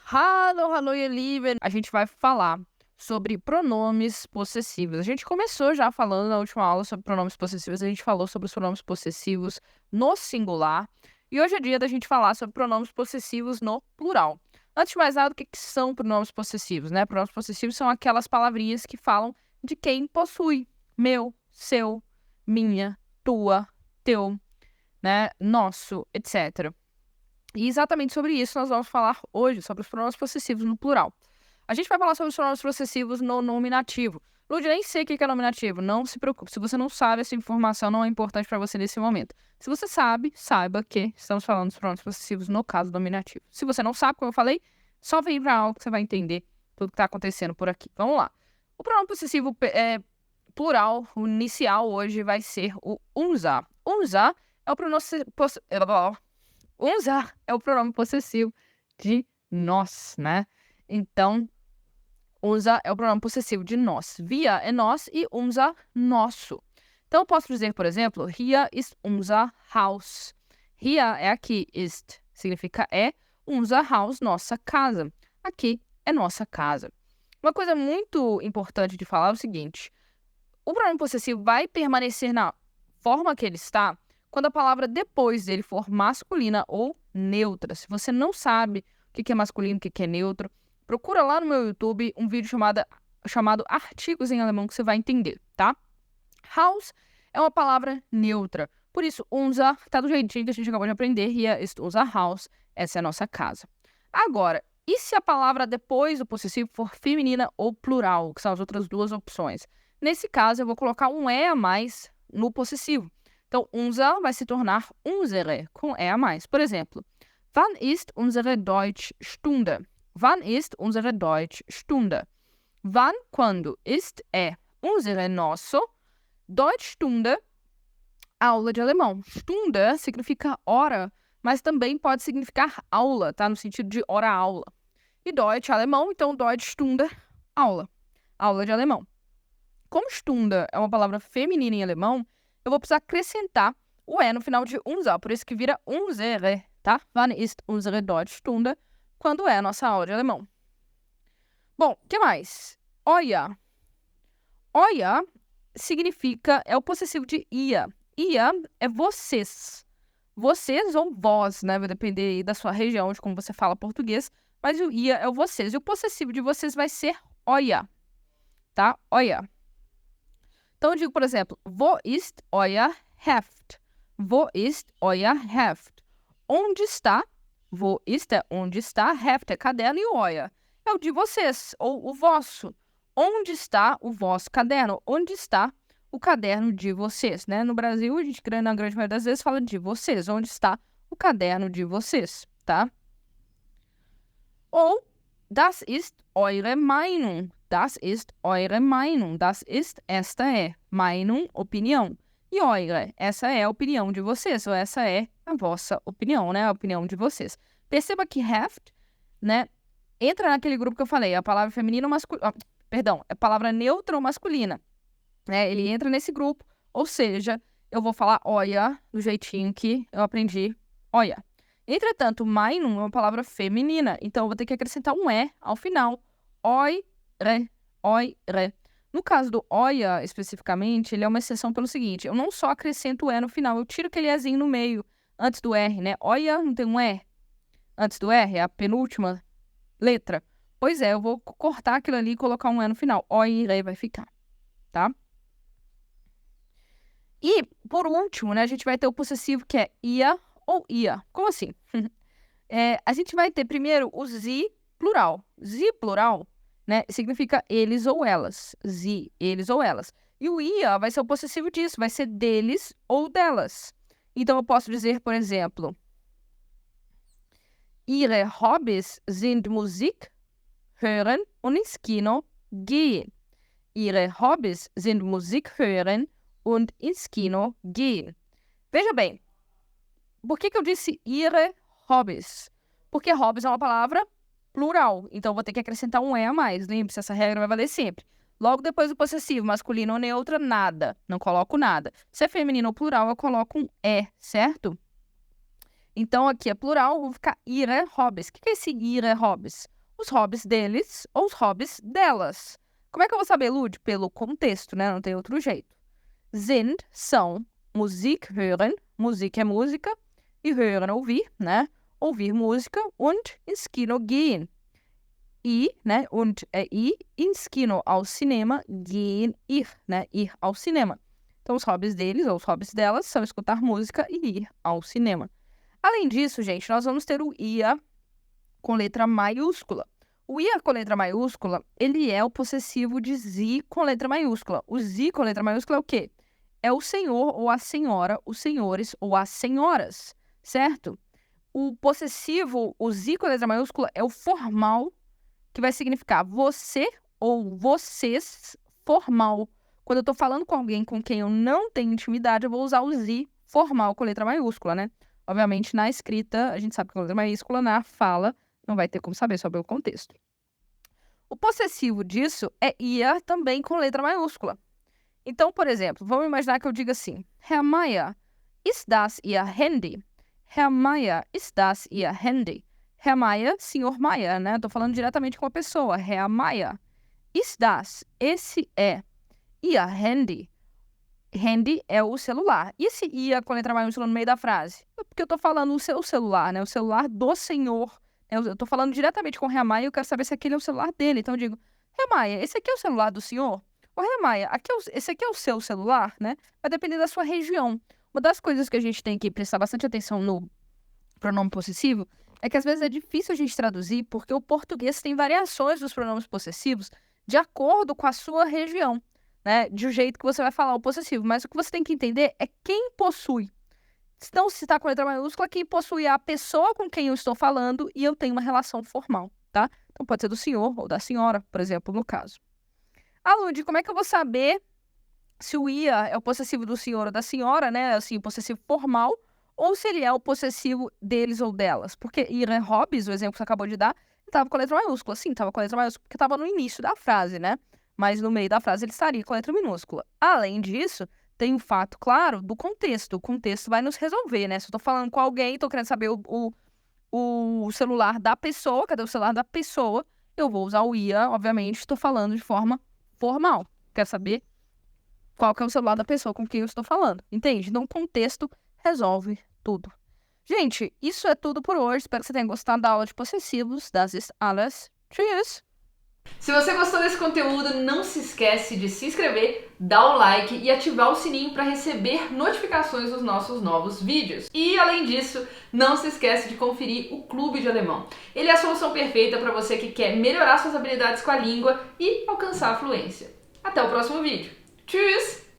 Hallo, hallo, ihr Lieben! A gente vai falar sobre pronomes possessivos. A gente começou já falando na última aula sobre pronomes possessivos, a gente falou sobre os pronomes possessivos no singular, e hoje é dia da gente falar sobre pronomes possessivos no plural. Antes de mais nada, o que são pronomes possessivos, né? Pronomes possessivos são aquelas palavrinhas que falam de quem possui. Meu, seu, minha, tua, teu, né? Nosso, etc. E exatamente sobre isso nós vamos falar hoje, sobre os pronomes possessivos no plural. A gente vai falar sobre os pronomes possessivos no nominativo. Lud, nem sei o que é nominativo, não se preocupe. Se você não sabe, essa informação não é importante para você nesse momento. Se você sabe, saiba que estamos falando dos pronomes possessivos no caso nominativo. Se você não sabe, como eu falei, só vem para a aula que você vai entender tudo que está acontecendo por aqui. Vamos lá. O pronome possessivo plural, o inicial hoje vai ser o unser. Unser é o pronome Unser é o pronome possessivo de nós, né? Então, unser é o pronome possessivo de nós. Wir é nós e unser, nosso. Então, eu posso dizer, por exemplo, hier ist unser Haus. Hier é aqui, ist significa é, unser Haus, nossa casa. Aqui é nossa casa. Uma coisa muito importante de falar é o seguinte: o pronome possessivo vai permanecer na forma que ele está quando a palavra depois dele for masculina ou neutra. Se você não sabe o que é masculino, o que é neutro, procura lá no meu YouTube um vídeo chamado Artigos em Alemão que você vai entender, tá? Haus é uma palavra neutra. Por isso, unser tá do jeitinho que a gente acabou de aprender. Hier ist unser Haus. Essa é a nossa casa. Agora, e se a palavra depois do possessivo for feminina ou plural, que são as outras duas opções? Nesse caso, eu vou colocar um E a mais no possessivo. Então, unser vai se tornar unsere, com E a mais. Por exemplo, wann ist unsere Deutschstunde? Wann ist unsere Deutschstunde? Wann, quando, ist é unsere, nosso, Deutschstunde, aula de alemão. Stunde significa hora, mas também pode significar aula, tá? No sentido de hora-aula. E Deutsch, alemão, então Deutschstunde, aula. Aula de alemão. Como Stunde é uma palavra feminina em alemão, eu vou precisar acrescentar o E no final de unser, por isso que vira unsere, tá? Wann ist unsere Deutschstunde? Quando é a nossa aula de alemão. Bom, o que mais? Euer. Euer significa, é o possessivo de ihr. Ihr é vocês. Vocês ou vós, né? Vai depender aí da sua região, de como você fala português. Mas o ihr é o vocês. E o possessivo de vocês vai ser euer, tá? Euer. Então, eu digo, por exemplo, wo ist euer Heft? Wo ist euer Heft? Onde está? Wo ist é onde está? Heft é caderno e o euer é o de vocês, ou o vosso. Onde está o vosso caderno? Onde está o caderno de vocês, né? No Brasil, a gente, na grande maioria das vezes, fala de vocês. Onde está o caderno de vocês, tá? Ou, das ist eure Meinung. Das ist eure Meinung. Das ist, esta é. Meinung, opinião. E eure, essa é a opinião de vocês. Ou essa é a vossa opinião, né? A opinião de vocês. Perceba que Heft, né? Entra naquele grupo que eu falei. A palavra feminina ou masculina. Perdão, é palavra neutra ou masculina. Né? Ele entra nesse grupo. Ou seja, eu vou falar euer do jeitinho que eu aprendi euer. Entretanto, Meinung é uma palavra feminina. Então, eu vou ter que acrescentar um E ao final. Eure, eure. No caso do euer, especificamente, ele é uma exceção pelo seguinte. Eu não só acrescento o E no final, eu tiro aquele Ezinho no meio, antes do R, né? Euer não tem um E antes do R, é a penúltima letra. Pois é, eu vou cortar aquilo ali e colocar um E no final. Eure vai ficar, tá? E, por último, né, a gente vai ter o possessivo que é ihr ou ia. Como assim? A gente vai ter primeiro o sie plural. Sie plural, né, significa eles ou elas. Sie, eles ou elas. E o ia vai ser o possessivo disso, vai ser deles ou delas. Então, eu posso dizer, por exemplo, ihre Hobbys sind Musik hören und ins Kino gehen. Ihre Hobbys sind Musik hören und ins Kino gehen. Veja bem, por que eu disse ihre Hobbys? Porque Hobbys é uma palavra plural, então eu vou ter que acrescentar um E a mais. Lembre-se, essa regra vai valer sempre. Logo depois do possessivo, masculino ou neutra, nada. Não coloco nada. Se é feminino ou plural, eu coloco um E, certo? Então, aqui é plural, vou ficar ihre Hobbys. O que é esse ihre Hobbys? os hobbies deles ou os hobbies delas. Como é que eu vou saber, Lud? Pelo contexto, né? Não tem outro jeito. Sind, são, Musik hören, Musik é música, e hören, ouvir, né? Ouvir música, und ins Kino gehen. E, né? Und é ir, ins Kino, ao cinema, gehen, ir, né? Ir ao cinema. Então, os hobbies deles ou os hobbies delas são escutar música e ir ao cinema. Além disso, gente, nós vamos ter o ia com letra maiúscula. O ia com letra maiúscula, ele é o possessivo de sie com letra maiúscula. O sie com letra maiúscula é o quê? É o senhor ou a senhora, os senhores ou as senhoras, certo? O possessivo, o sie com letra maiúscula, é o formal, que vai significar você ou vocês, formal. Quando eu tô falando com alguém com quem eu não tenho intimidade, eu vou usar o sie formal com letra maiúscula, né? Obviamente, na escrita, a gente sabe que com letra maiúscula, na fala, não vai ter como saber sobre o contexto. O possessivo disso é ia também com letra maiúscula. Então, por exemplo, vamos imaginar que eu diga assim: Herr Meier, ist das Ihr Handy? Herr Meier, ist das Ihr Handy? Herr Meier, senhor Meier, né? Estou falando diretamente com a pessoa. Herr Meier, ist das? Esse é Ihr Handy? Handy é o celular. E se ia com letra maiúscula no meio da frase? Porque eu estou falando o seu celular, né? O celular do senhor. Eu estou falando diretamente com o Herr Meier e eu quero saber se aquele é o celular dele. Então eu digo: Herr Meier, esse aqui é o celular do senhor? Ô, Herr Meier, esse aqui é o seu celular, né? Vai depender da sua região. Uma das coisas que a gente tem que prestar bastante atenção no pronome possessivo é que às vezes é difícil a gente traduzir porque o português tem variações dos pronomes possessivos de acordo com a sua região, né? De um jeito que você vai falar o possessivo. Mas o que você tem que entender é quem possui. Então, se está com letra maiúscula, quem possui é a pessoa com quem eu estou falando e eu tenho uma relação formal, tá? Então, pode ser do senhor ou da senhora, por exemplo, no caso. Lud, como é que eu vou saber se o ia é o possessivo do senhor ou da senhora, né? Assim, o possessivo formal, ou se ele é o possessivo deles ou delas? Porque ihre Hobbys, o exemplo que você acabou de dar, estava com a letra maiúscula. Sim, estava com a letra maiúscula porque estava no início da frase, né? Mas no meio da frase ele estaria com a letra minúscula. Além disso, tem o fato, claro, do contexto. O contexto vai nos resolver, né? Se eu estou falando com alguém, estou querendo saber o celular da pessoa, cadê o celular da pessoa? Eu vou usar o ia, obviamente, estou falando de forma formal. Quero saber qual que é o celular da pessoa com quem eu estou falando, entende? Então, o contexto resolve tudo. Gente, isso é tudo por hoje. Espero que você tenha gostado da aula de possessivos. Das ist alles. Tschüss! Se você gostou desse conteúdo, não se esquece de se inscrever, dar um like e ativar o sininho para receber notificações dos nossos novos vídeos. E além disso, não se esquece de conferir o Clube de Alemão. Ele é a solução perfeita para você que quer melhorar suas habilidades com a língua e alcançar a fluência. Até o próximo vídeo. Tschüss!